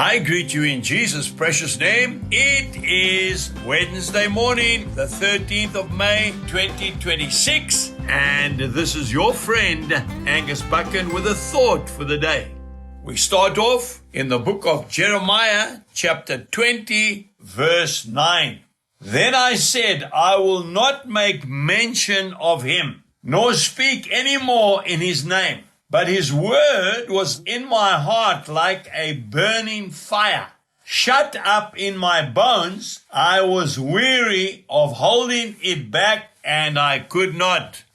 I greet you in Jesus' precious name. It is Wednesday morning, the 13th of May, 2026. And this is your friend, Angus Buchan, with a thought for the day. We start off in the book of Jeremiah, chapter 20, verse 9. Then I said, I will not make mention of him, nor speak any more in his name. But his word was in my heart like a burning fire. Shut up in my bones, I was weary of holding it back, and I could not.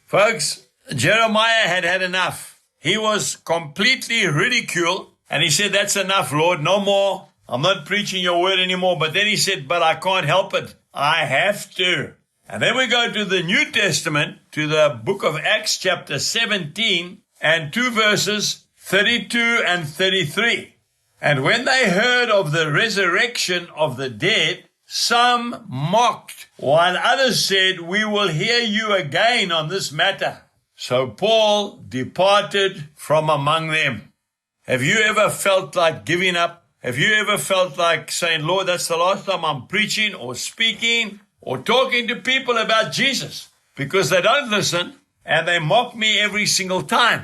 Folks, Jeremiah had had enough. He was completely ridiculed, and he said, that's enough, Lord, no more. I'm not preaching your word anymore. But then he said, but I can't help it. I have to. And then we go to the New Testament, to the book of Acts chapter 17 and 2 verses 32 and 33. And when they heard of the resurrection of the dead, some mocked, while others said, we will hear you again on this matter. So Paul departed from among them. Have you ever felt like giving up? Have you ever felt like saying, Lord, that's the last time I'm preaching or speaking or talking to people about Jesus, because they don't listen and they mock me every single time?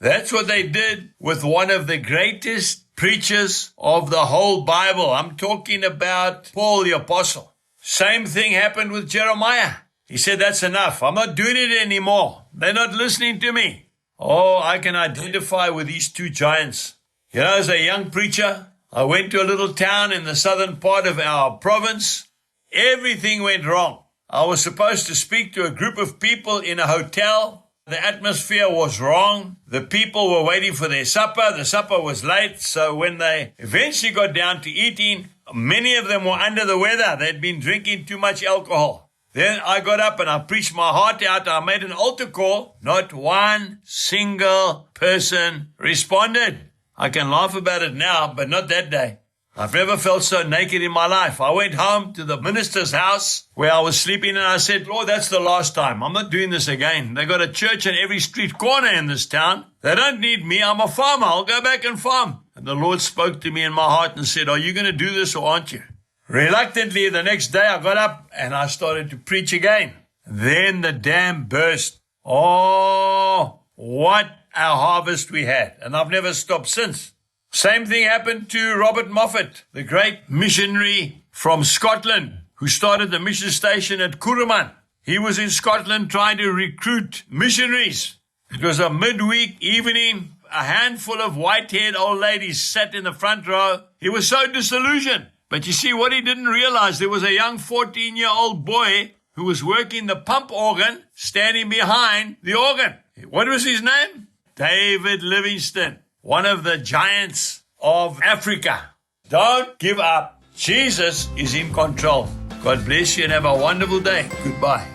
That's what they did with one of the greatest preachers of the whole Bible. I'm talking about Paul the Apostle. Same thing happened with Jeremiah. He said, that's enough. I'm not doing it anymore. They're not listening to me. Oh, I can identify with these two giants. You know, as a young preacher, I went to a little town in the southern part of our province. Everything went wrong. I was supposed to speak to a group of people in a hotel. The atmosphere was wrong. The people were waiting for their supper. The supper was late. So when they eventually got down to eating, many of them were under the weather. They'd been drinking too much alcohol. Then I got up and I preached my heart out. I made an altar call. Not one single person responded. I can laugh about it now, but not that day. I've never felt so naked in my life. I went home to the minister's house where I was sleeping, and I said, Lord, that's the last time. I'm not doing this again. They got a church in every street corner in this town. They don't need me. I'm a farmer. I'll go back and farm. And the Lord spoke to me in my heart and said, are you going to do this or aren't you? Reluctantly, the next day I got up and I started to preach again. Then the dam burst. Oh, what a harvest we had. And I've never stopped since. Same thing happened to Robert Moffat, the great missionary from Scotland, who started the mission station at Kuruman. He was in Scotland trying to recruit missionaries. It was a midweek evening. A handful of white-haired old ladies sat in the front row. He was so disillusioned. But you see, what he didn't realize, there was a young 14-year-old boy who was working the pump organ, standing behind the organ. What was his name? David Livingstone. One of the giants of Africa. Don't give up. Jesus is in control. God bless you and have a wonderful day. Goodbye.